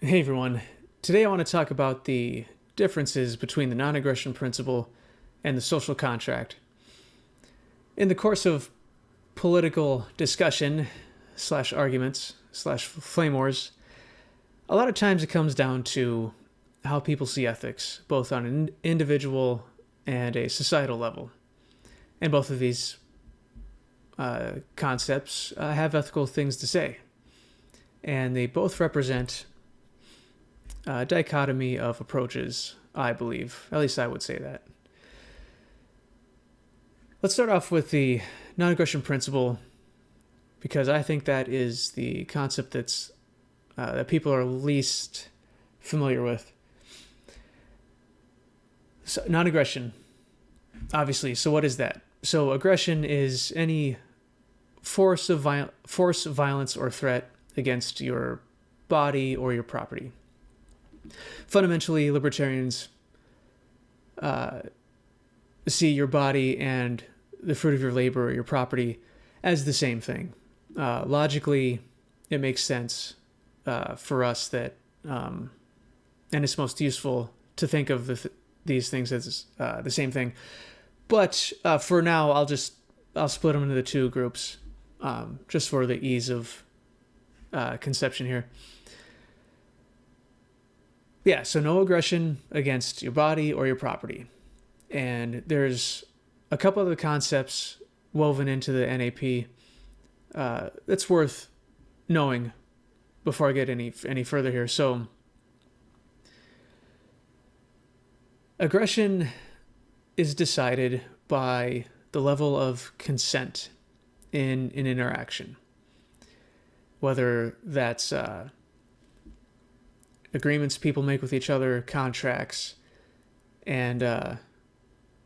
Hey everyone. Today I want to talk about the differences between the non aggression principle and the social contract. In the course of political discussion slash arguments slash flame wars, a lot of times it comes down to how people see ethics, both on an individual and a societal level. And both of these concepts have ethical things to say. And they both represent dichotomy of approaches, I believe. At least I would say that. Let's start off with the non aggression principle because I think that is the concept that people are least familiar with. So, non aggression, obviously. So, what is that? So, aggression is any force, violence, or threat against your body or your property. Fundamentally, libertarians see your body and the fruit of your labor or your property as the same thing. Logically, it makes sense for us that, and it's most useful to think of these things as the same thing. But for now, I'll split them into the two groups, just for the ease of conception here. Yeah, so no aggression against your body or your property. And there's a couple other concepts woven into the NAP that's worth knowing before I get any further here. So, aggression is decided by the level of consent in an interaction, whether that's agreements people make with each other, contracts, and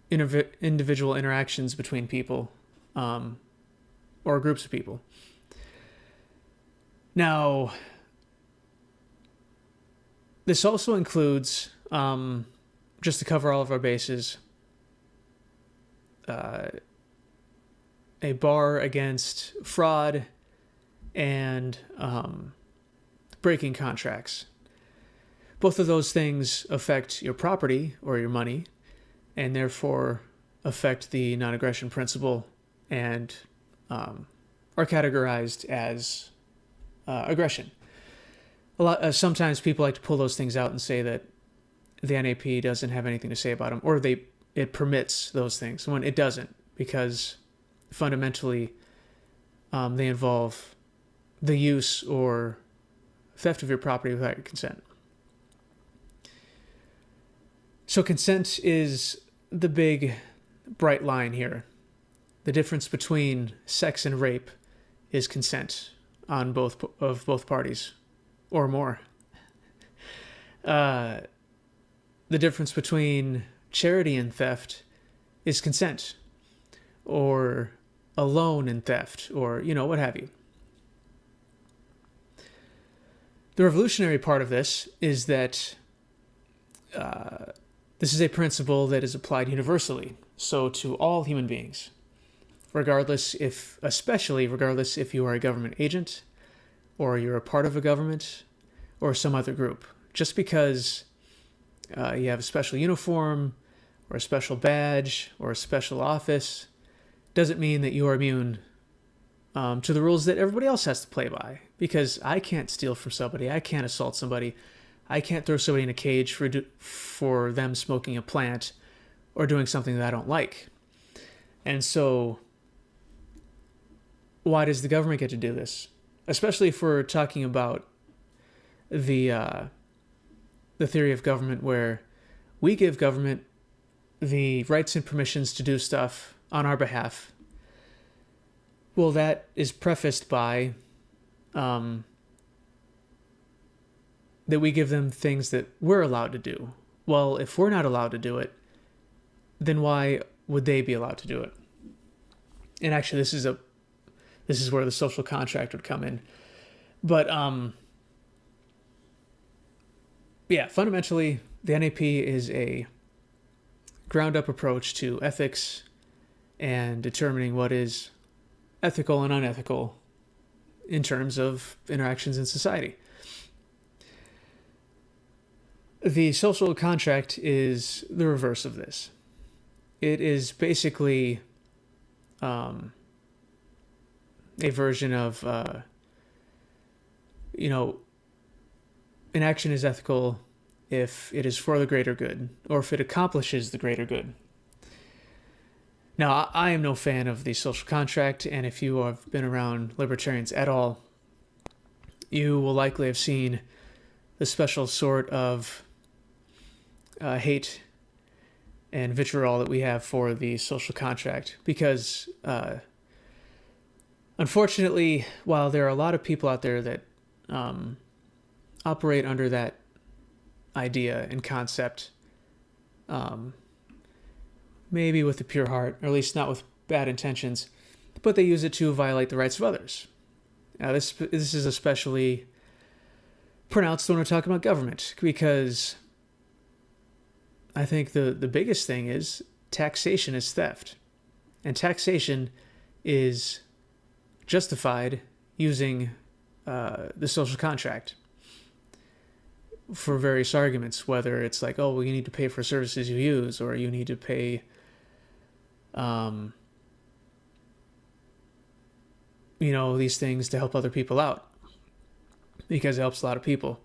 individual interactions between people or groups of people. Now, this also includes, just to cover all of our bases, a bar against fraud and breaking contracts. Both of those things affect your property or your money, and therefore affect the non-aggression principle and are categorized as aggression. Sometimes people like to pull those things out and say that the NAP doesn't have anything to say about them, or it permits those things when it doesn't, because fundamentally they involve the use or theft of your property without your consent. So consent is the big bright line here. The difference between sex and rape is consent on both parties, or more. The difference between charity and theft is consent, or a loan and theft, or what have you. The revolutionary part of this is that this is a principle that is applied universally, so to all human beings, especially regardless if you are a government agent, or you're a part of a government, or some other group. Just because you have a special uniform, or a special badge, or a special office, doesn't mean that you are immune to the rules that everybody else has to play by. Because I can't steal from somebody, I can't assault somebody, I can't throw somebody in a cage for them smoking a plant or doing something that I don't like. And so, why does the government get to do this? Especially if we're talking about the theory of government, where we give government the rights and permissions to do stuff on our behalf. Well, that is prefaced by that we give them things that we're allowed to do. Well, if we're not allowed to do it, then why would they be allowed to do it? And actually, this is where the social contract would come in. But yeah, fundamentally, the NAP is a ground-up approach to ethics and determining what is ethical and unethical in terms of interactions in society. The social contract is the reverse of this. It is basically a version of, an action is ethical if it is for the greater good, or if it accomplishes the greater good. Now, I am no fan of the social contract, and if you have been around libertarians at all, you will likely have seen the special sort of hate and vitriol that we have for the social contract, because unfortunately, while there are a lot of people out there that operate under that idea and concept, maybe with a pure heart, or at least not with bad intentions, but they use it to violate the rights of others. Now, this is especially pronounced when we're talking about government, because I think the biggest thing is taxation is theft. And taxation is justified using the social contract for various arguments, whether it's like, oh, well, you need to pay for services you use, or you need to pay these things to help other people out, because it helps a lot of people,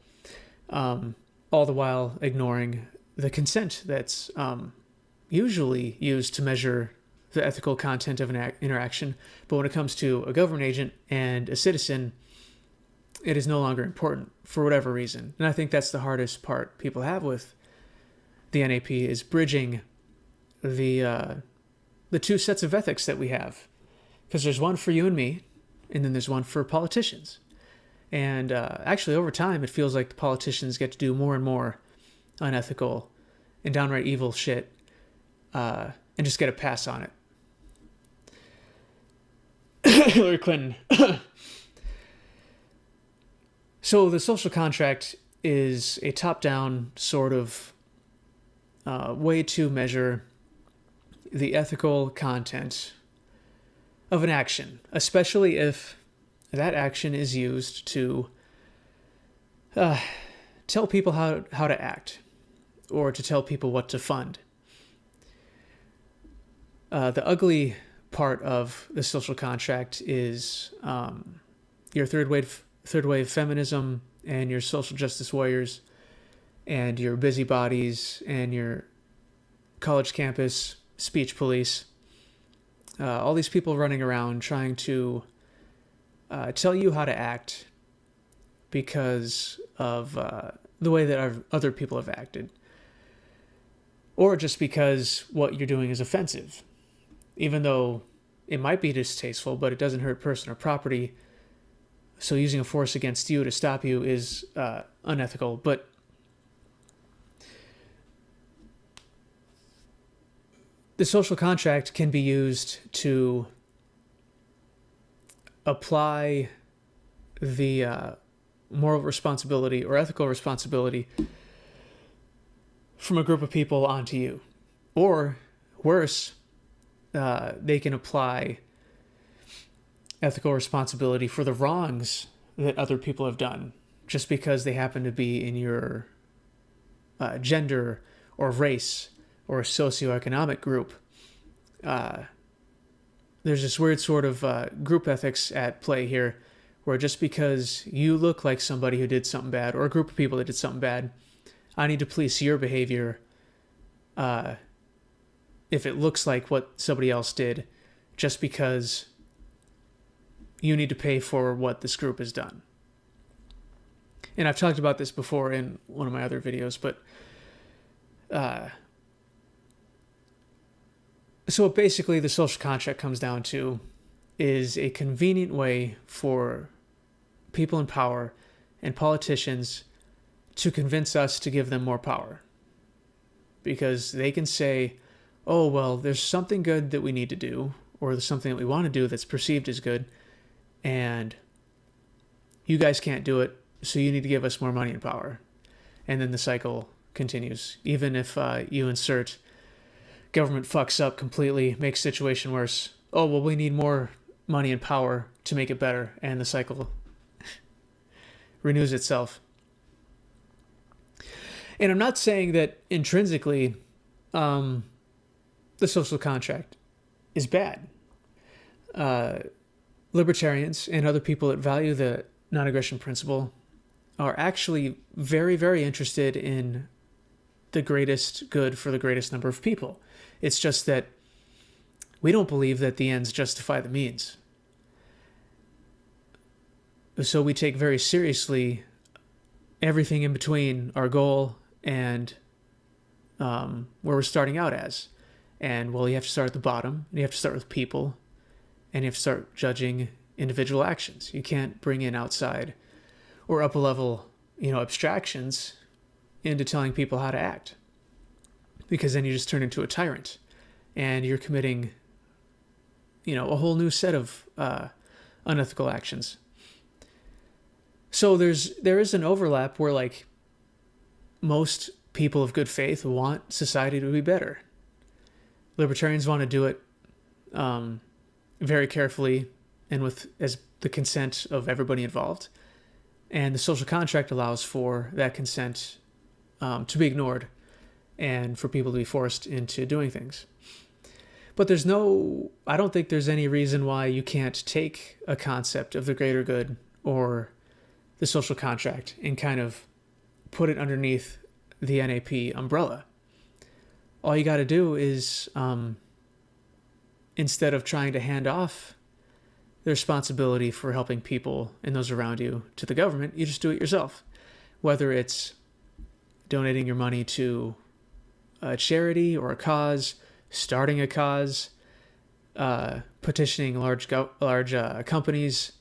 all the while ignoring the consent that's usually used to measure the ethical content of an interaction. But when it comes to a government agent and a citizen, it is no longer important for whatever reason. And I think that's the hardest part people have with the NAP, is bridging the two sets of ethics that we have. Because there's one for you and me, and then there's one for politicians. And actually, over time, it feels like the politicians get to do more and more unethical and downright evil shit, and just get a pass on it. Hillary Clinton. So the social contract is a top-down sort of way to measure the ethical content of an action, especially if that action is used to tell people how to act, or to tell people what to fund. The ugly part of the social contract is your third wave feminism, and your social justice warriors, and your busybodies, and your college campus speech police. All these people running around trying to tell you how to act because of the way that other people have acted, or just because what you're doing is offensive, even though it might be distasteful, but it doesn't hurt person or property. So using a force against you to stop you is unethical. But the social contract can be used to apply the moral responsibility or ethical responsibility from a group of people onto you. Or worse, they can apply ethical responsibility for the wrongs that other people have done, just because they happen to be in your gender or race or socioeconomic group. There's this weird sort of group ethics at play here, where just because you look like somebody who did something bad, or a group of people that did something bad, I need to police your behavior if it looks like what somebody else did, just because you need to pay for what this group has done. And I've talked about this before in one of my other videos, but so what basically the social contract comes down to is a convenient way for people in power and politicians to convince us to give them more power. Because they can say, oh, well, there's something good that we need to do, or there's something that we want to do that's perceived as good, and you guys can't do it, so you need to give us more money and power. And then the cycle continues. Even if you insert government fucks up completely, makes the situation worse. Oh, well, we need more money and power to make it better. And the cycle renews itself. And I'm not saying that intrinsically the social contract is bad. Libertarians and other people that value the non-aggression principle are actually very, very interested in the greatest good for the greatest number of people. It's just that we don't believe that the ends justify the means. So we take very seriously everything in between our goal and where we're starting out as. And well, you have to start at the bottom, and you have to start with people, and you have to start judging individual actions. You can't bring in outside or upper level, abstractions into telling people how to act, because then you just turn into a tyrant and you're committing, a whole new set of unethical actions. So there is an overlap where, like, most people of good faith want society to be better. Libertarians want to do it very carefully and with as the consent of everybody involved. And the social contract allows for that consent to be ignored and for people to be forced into doing things. But I don't think there's any reason why you can't take a concept of the greater good or the social contract and kind of put it underneath the NAP umbrella. All you got to do is, instead of trying to hand off the responsibility for helping people and those around you to the government, you just do it yourself. Whether it's donating your money to a charity or a cause, starting a cause, petitioning large companies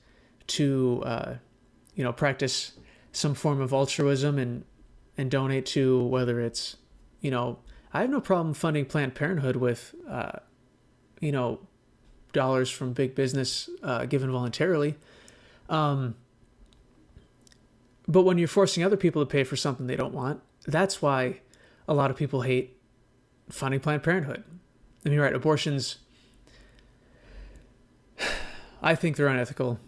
to practice some form of altruism and donate to, whether it's, I have no problem funding Planned Parenthood with, dollars from big business given voluntarily. But when you're forcing other people to pay for something they don't want, that's why a lot of people hate funding Planned Parenthood. I mean, right, abortions, I think they're unethical,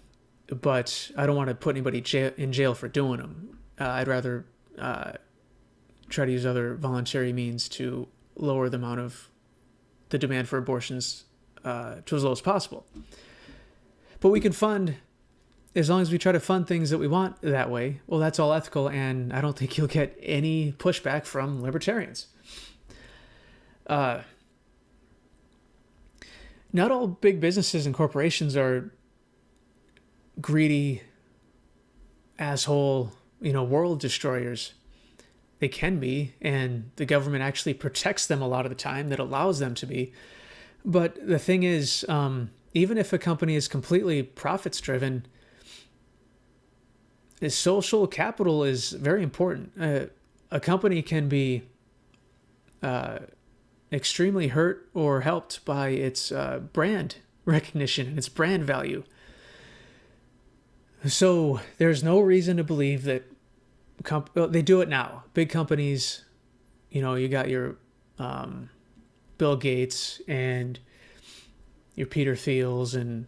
but I don't want to put anybody in jail for doing them. I'd rather try to use other voluntary means to lower the amount of the demand for abortions to as low as possible. But we can fund, as long as we try to fund things that we want that way, well, that's all ethical, and I don't think you'll get any pushback from libertarians. Not all big businesses and corporations are greedy, asshole, world destroyers. They can be, and the government actually protects them a lot of the time, that allows them to be. But the thing is, even if a company is completely profits driven, the social capital is very important. A company can be extremely hurt or helped by its brand recognition and its brand value. So there's no reason to believe that they do it now. Big companies, you got your Bill Gates and your Peter Thiels and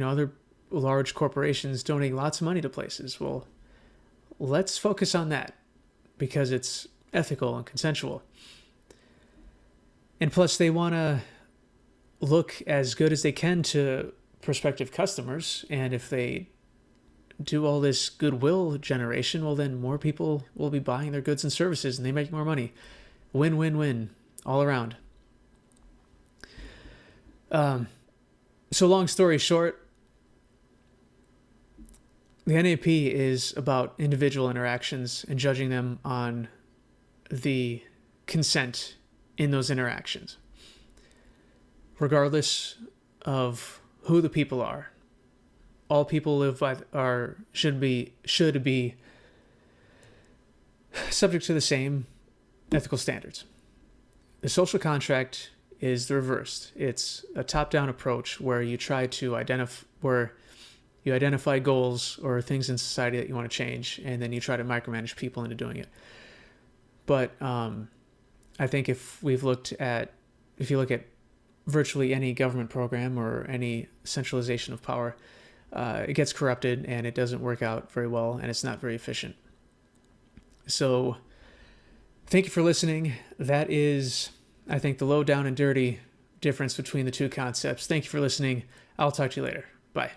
other large corporations donating lots of money to places. Well, let's focus on that because it's ethical and consensual. And plus, they want to look as good as they can to prospective customers. And if they do all this goodwill generation, well, then more people will be buying their goods and services and they make more money. Win, win, win all around. So long story short, the NAP is about individual interactions and judging them on the consent in those interactions, regardless of who the people are. All people should be subject to the same ethical standards. The social contract is the reverse. It's a top-down approach where you try to identify goals or things in society that you want to change, and then you try to micromanage people into doing it. But I think if you look at virtually any government program or any centralization of power, it gets corrupted and it doesn't work out very well and it's not very efficient. So Thank you for listening. That is, I think, the low down and dirty difference between the two concepts. Thank you for listening. I'll talk to you later. Bye.